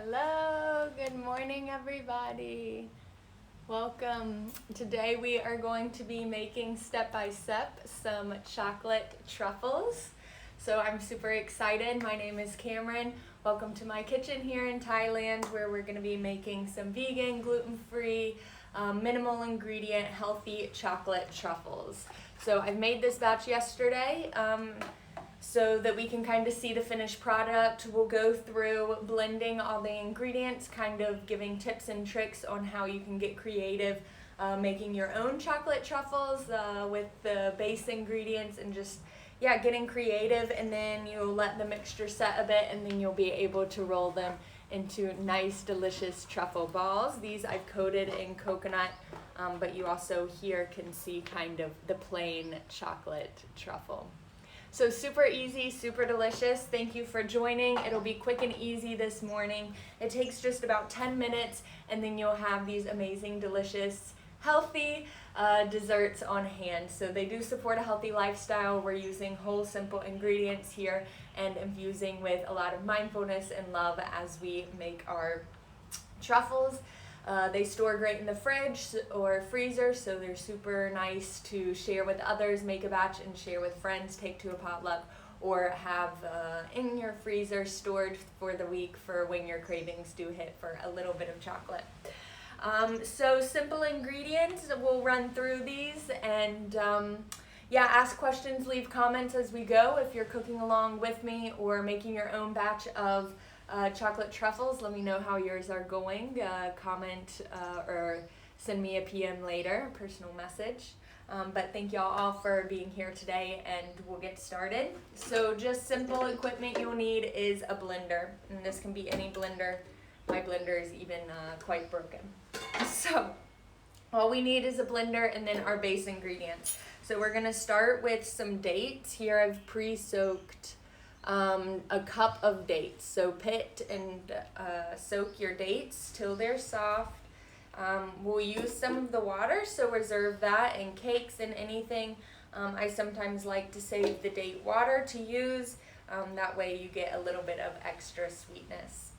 Hello, good morning everybody. Welcome. Today we are going to be making step by step some chocolate truffles. So I'm super excited. My name is Cameron. Welcome to my kitchen here in Thailand where we're going to be making some vegan, gluten-free, minimal ingredient, healthy chocolate truffles. So I've made this batch yesterday. So that we can kind of see the finished product. We'll go through blending all the ingredients, kind of giving tips and tricks on how you can get creative making your own chocolate truffles with the base ingredients and just, getting creative. And then you'll let the mixture set a bit and then you'll be able to roll them into nice, delicious truffle balls. These I've coated in coconut, but you also here can see kind of the plain chocolate truffle. So super easy, super delicious. Thank you for joining. It'll be quick and easy this morning. It takes just about 10 minutes and then you'll have these amazing, delicious, healthy desserts on hand. So they do support a healthy lifestyle. We're using whole, simple ingredients here and infusing with a lot of mindfulness and love as we make our truffles. They store great in the fridge or freezer, so they're super nice to share with others, make a batch and share with friends, take to a potluck, or have in your freezer stored for the week for when your cravings do hit for a little bit of chocolate. So simple ingredients, we'll run through these and ask questions, leave comments as we go. If you're cooking along with me or making your own batch of chocolate truffles, let me know how yours are going. Comment or send me a PM later, a personal message. But thank y'all all for being here today and we'll get started. So just simple equipment you'll need is a blender, and this can be any blender. My blender is even quite broken. So all we need is a blender and then our base ingredients. So we're gonna start with some dates. Here I've pre-soaked a cup of dates. So pit and soak your dates till they're soft. We'll use some of the water, so reserve that in cakes and anything. I sometimes like to save the date water to use. That way you get a little bit of extra sweetness.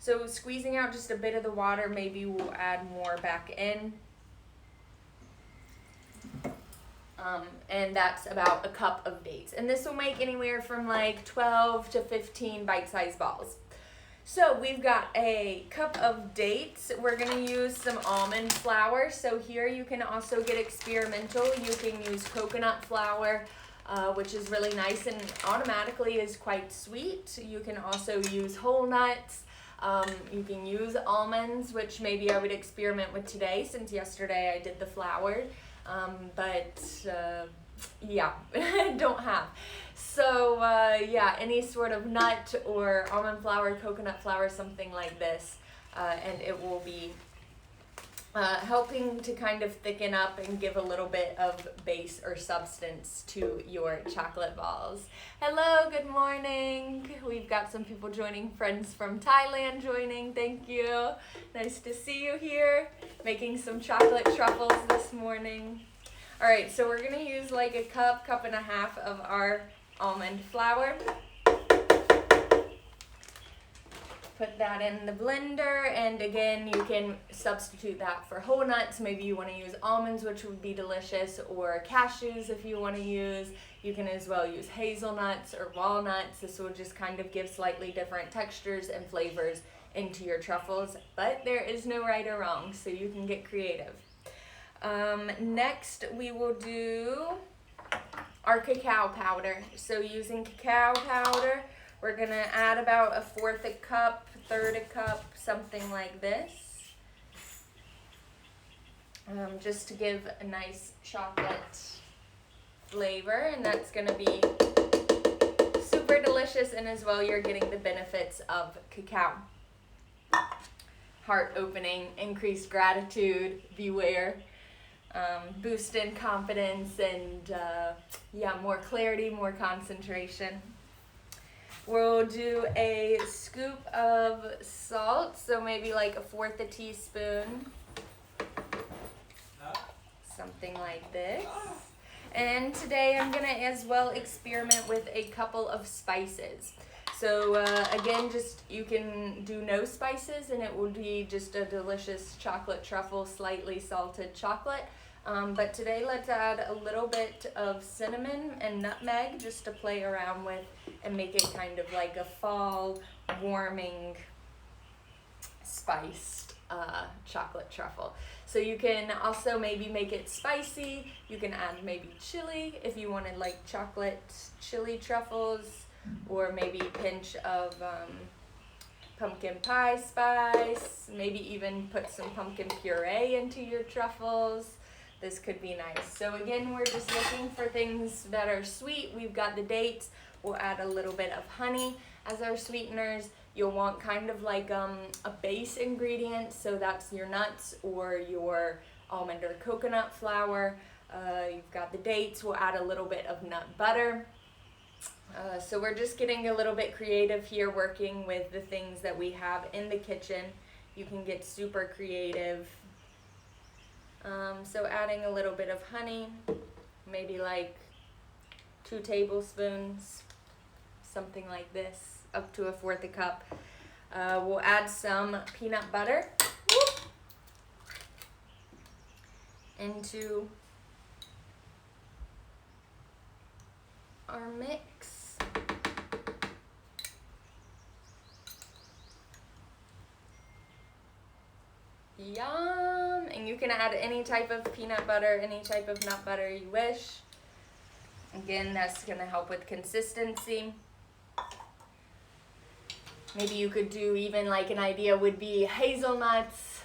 So squeezing out just a bit of the water, maybe we'll add more back in. And that's about a cup of dates. And this will make anywhere from like 12 to 15 bite-sized balls. So we've got a cup of dates. We're gonna use some almond flour. So here you can also get experimental. You can use coconut flour, which is really nice and automatically is quite sweet. You can also use whole nuts. You can use almonds, which maybe I would experiment with today since yesterday I did the flour. Don't have. So any sort of nut or almond flour, coconut flour, something like this, and it will be helping to kind of thicken up and give a little bit of base or substance to your chocolate balls. Hello, good morning. We've got some people joining, friends from Thailand joining. Thank you. Nice to see you here. Making some chocolate truffles this morning. All right, so we're gonna use like a cup and a half of our almond flour. Put that in the blender, and again, you can substitute that for whole nuts. Maybe you want to use almonds, which would be delicious, or cashews if you want to use. You can as well use hazelnuts or walnuts. This will just kind of give slightly different textures and flavors into your truffles, but there is no right or wrong, so you can get creative. Next, we will do our cacao powder. So using cacao powder, we're gonna add about 1/4 a cup, 1/3 a cup, something like this, just to give a nice chocolate flavor, and that's gonna be super delicious, and as well you're getting the benefits of cacao. Heart opening, increased gratitude, beware, boost in confidence, and more clarity, more concentration. We'll do a scoop of salt, so maybe like 1/4 a teaspoon, something like this. And today I'm gonna as well experiment with a couple of spices. So again, just you can do no spices and it will be just a delicious chocolate truffle, slightly salted chocolate. But today let's add a little bit of cinnamon and nutmeg just to play around with and make it kind of like a fall warming spiced chocolate truffle. So you can also maybe make it spicy. You can add maybe chili if you wanted like chocolate chili truffles, or maybe a pinch of pumpkin pie spice, maybe even put some pumpkin puree into your truffles. This could be nice. So again, we're just looking for things that are sweet. We've got the dates. We'll add a little bit of honey as our sweeteners. You'll want kind of like a base ingredient, so that's your nuts or your almond or coconut flour. You've got the dates. We'll add a little bit of nut butter. So we're just getting a little bit creative here, working with the things that we have in the kitchen. You can get super creative. So adding a little bit of honey, maybe like 2 tablespoons, something like this, up to 1/4 cup. We'll add some peanut butter into our mix. Yum! And you can add any type of peanut butter, any type of nut butter you wish. Again, that's going to help with consistency. Maybe you could do even like an idea would be hazelnuts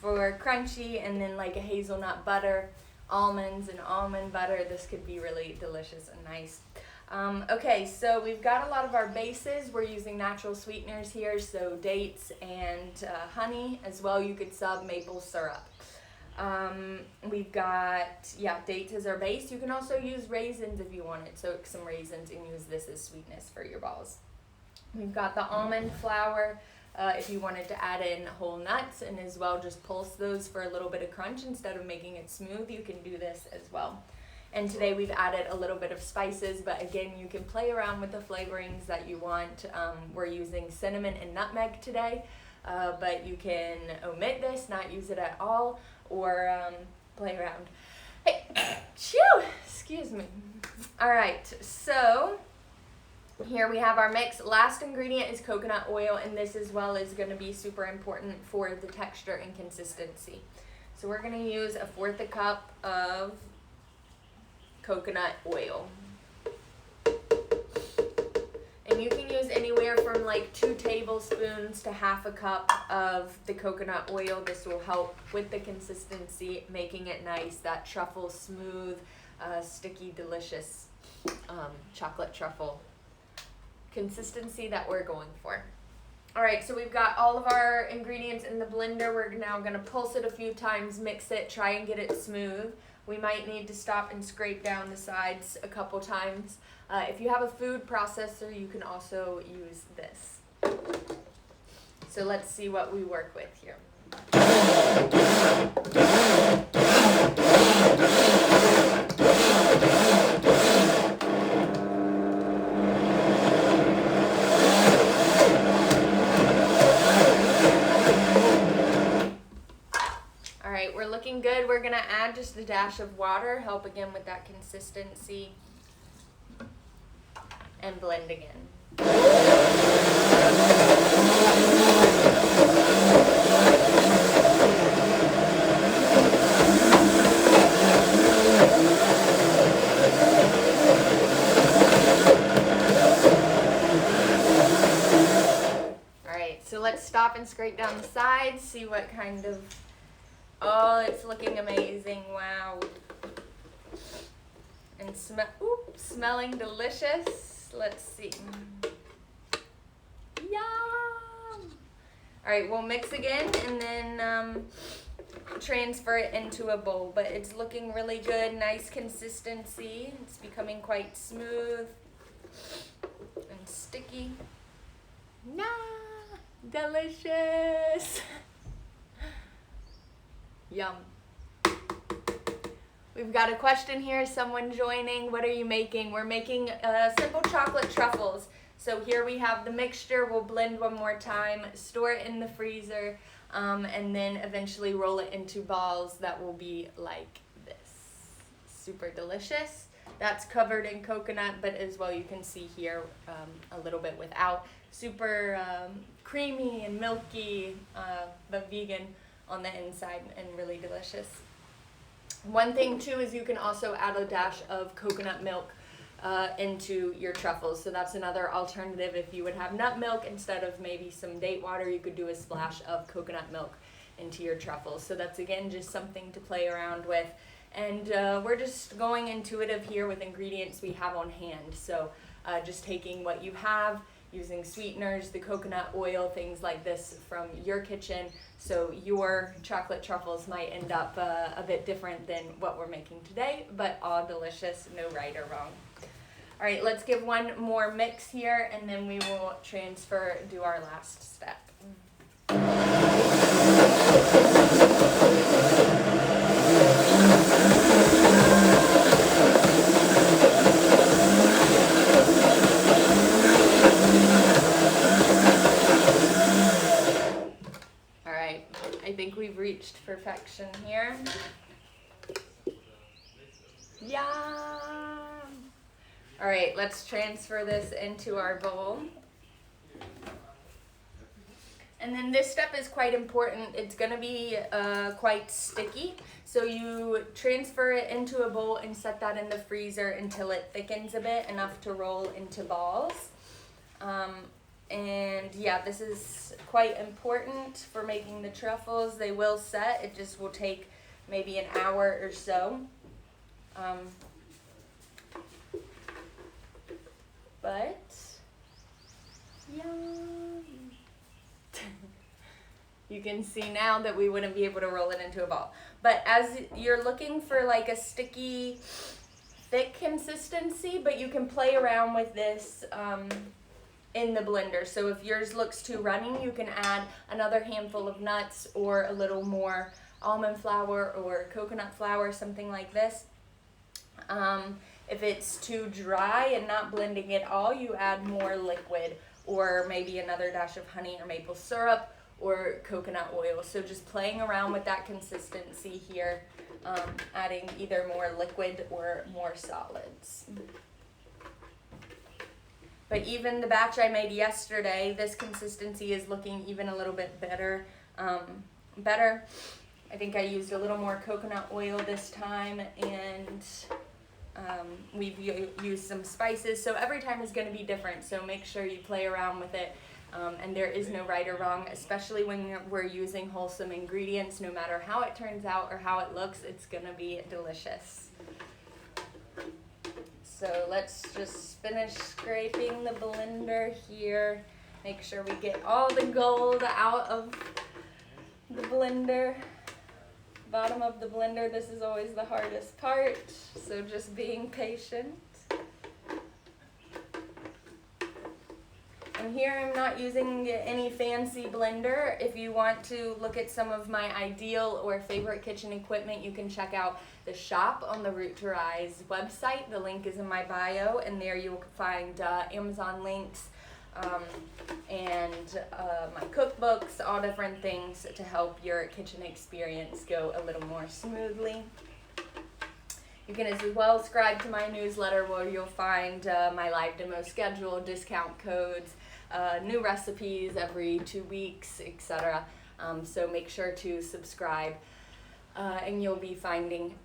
for crunchy, and then like a hazelnut butter, almonds and almond butter. This could be really delicious and nice. Okay, so we've got a lot of our bases. We're using natural sweeteners here, so dates and honey as well. You could sub maple syrup. We've got, dates as our base. You can also use raisins if you wanted. Soak some raisins and use this as sweetness for your balls. We've got the almond flour. If you wanted to add in whole nuts and as well just pulse those for a little bit of crunch instead of making it smooth, you can do this as well. And today we've added a little bit of spices, but again, you can play around with the flavorings that you want. We're using cinnamon and nutmeg today, but you can omit this, not use it at all, or play around. Hey, chew! Excuse me. All right, so here we have our mix. Last ingredient is coconut oil, and this as well is going to be super important for the texture and consistency. So we're going to use 1/4 cup of coconut oil. And you can use anywhere from like 2 tablespoons to 1/2 cup of the coconut oil. This will help with the consistency, making it nice, that truffle smooth, sticky, delicious chocolate truffle consistency that we're going for. All right, so we've got all of our ingredients in the blender. We're now gonna pulse it a few times, mix it, try and get it smooth. We might need to stop and scrape down the sides a couple times. If you have a food processor, you can also use this. So let's see what we work with here. We're looking good. We're gonna add just a dash of water, help again with that consistency, and blend again. All right, so let's stop and scrape down the sides, see what kind of. Oh, it's looking amazing. Wow. And smelling delicious. Let's see. Yum! All right, we'll mix again and then transfer it into a bowl. But it's looking really good, nice consistency. It's becoming quite smooth and sticky. Delicious! Yum. We've got a question here, someone joining. What are you making? We're making simple chocolate truffles. So here we have the mixture. We'll blend one more time, store it in the freezer, and then eventually roll it into balls that will be like this. Super delicious. That's covered in coconut, but as well you can see here a little bit without. Super creamy and milky, but vegan on the inside and really delicious. One thing too is you can also add a dash of coconut milk into your truffles. So that's another alternative. If you would have nut milk instead of maybe some date water, you could do a splash of coconut milk into your truffles. So that's again just something to play around with. And we're just going intuitive here with ingredients we have on hand. So just taking what you have, using sweeteners, the coconut oil, things like this from your kitchen. So your chocolate truffles might end up a bit different than what we're making today, but all delicious, no right or wrong. All right, let's give one more mix here, and then we will do our last step. All right, I think we've reached perfection here. Yum! All right, let's transfer this into our bowl. And then this step is quite important. It's gonna be quite sticky. So you transfer it into a bowl and set that in the freezer until it thickens a bit, enough to roll into balls. And yeah, this is quite important for making the truffles. They will set, it just will take maybe an hour or so. But yum. You can see now that we wouldn't be able to roll it into a ball. But as you're looking for like a sticky, thick consistency, but you can play around with this in the blender. So if yours looks too runny, you can add another handful of nuts or a little more almond flour or coconut flour, something like this. If it's too dry and not blending at all, you add more liquid or maybe another dash of honey or maple syrup or coconut oil. So just playing around with that consistency here, adding either more liquid or more solids. But even the batch I made yesterday, this consistency is looking even a little bit better. I think I used a little more coconut oil this time, and we've used some spices. So every time is going to be different. So make sure you play around with it. And there is no right or wrong, especially when we're using wholesome ingredients. No matter how it turns out or how it looks, it's going to be delicious. So let's just finish scraping the blender here. Make sure we get all the gold out of the blender. Bottom of the blender, this is always the hardest part, so just being patient. And here I'm not using any fancy blender. If you want to look at some of my ideal or favorite kitchen equipment, you can check out the shop on the Root to Rise website. The link is in my bio, and there you'll find Amazon links and my cookbooks, all different things to help your kitchen experience go a little more smoothly. You can as well subscribe to my newsletter where you'll find my live demo schedule, discount codes, new recipes every 2 weeks, etc. So make sure to subscribe and you'll be finding,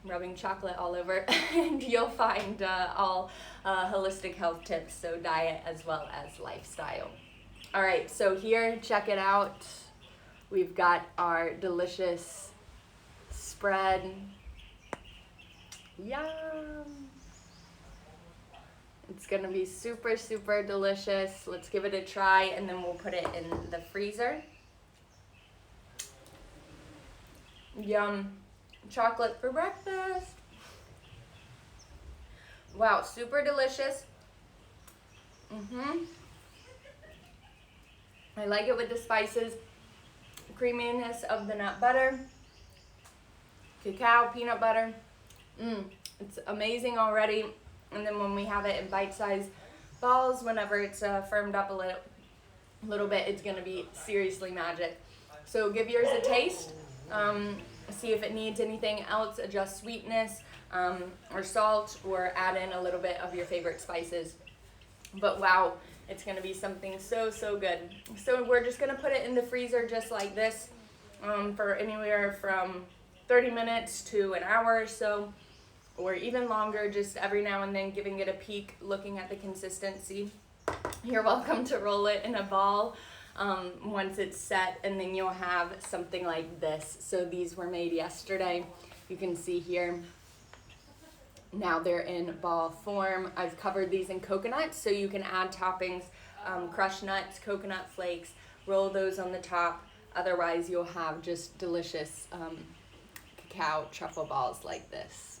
rubbing chocolate all over, and you'll find all holistic health tips, so diet as well as lifestyle. All right, so here, check it out. We've got our delicious spread. Yum! It's gonna be super, super delicious. Let's give it a try, and then we'll put it in the freezer. Yum! Chocolate for breakfast. Wow, super delicious. I like it with the spices, creaminess of the nut butter, cacao, peanut butter. It's amazing already. And then when we have it in bite-sized balls. Whenever it's firmed up a little bit, it's gonna be seriously magic. So give yours a taste. See if it needs anything else. Adjust sweetness or salt, or add in a little bit of your favorite spices. But wow, it's gonna be something so good. So we're just gonna put it in the freezer just like this for anywhere from 30 minutes to an hour or so, or even longer, just every now and then giving it a peek, looking at the consistency. You're welcome to roll it in a ball once it's set, and then you'll have something like this. So these were made yesterday. You can see here. Now they're in ball form. I've covered these in coconut, so you can add toppings, crushed nuts, coconut flakes, roll those on the top. Otherwise, you'll have just delicious cacao truffle balls like this.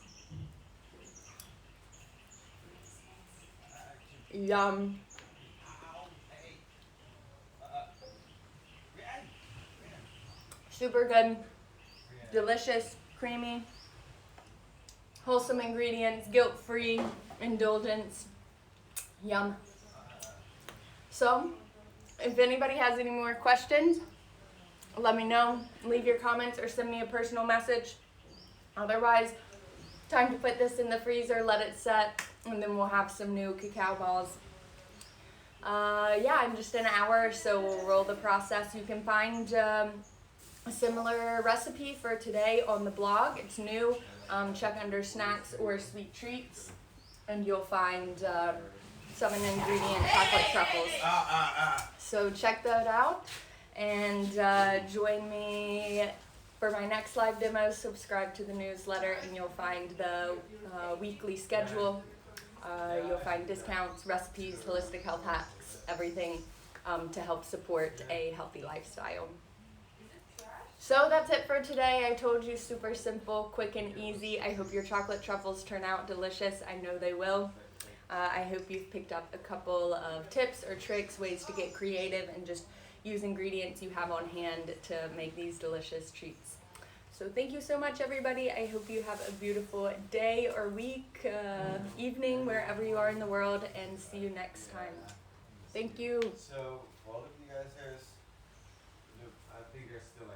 Yum. Super good, delicious, creamy, wholesome ingredients, guilt-free, indulgence. Yum. So, if anybody has any more questions, let me know. Leave your comments or send me a personal message. Otherwise, time to put this in the freezer, let it set, and then we'll have some new cacao balls. Yeah, in just an hour or so we'll roll the process. You can find a similar recipe for today on the blog. It's new. Check under snacks or sweet treats, and you'll find 7-ingredient chocolate truffles. So check that out, and join me for my next live demo. Subscribe to the newsletter, and you'll find the weekly schedule. You'll find discounts, recipes, holistic health hacks, everything to help support a healthy lifestyle. So that's it for today. I told you, super simple, quick and easy. I hope your chocolate truffles turn out delicious. I know they will. I hope you've picked up a couple of tips or tricks, ways to get creative and just use ingredients you have on hand to make these delicious treats. So thank you so much, everybody. I hope you have a beautiful day or week, evening, wherever you are in the world, and see you next time. Thank you. So, all of you guys, I think you're still like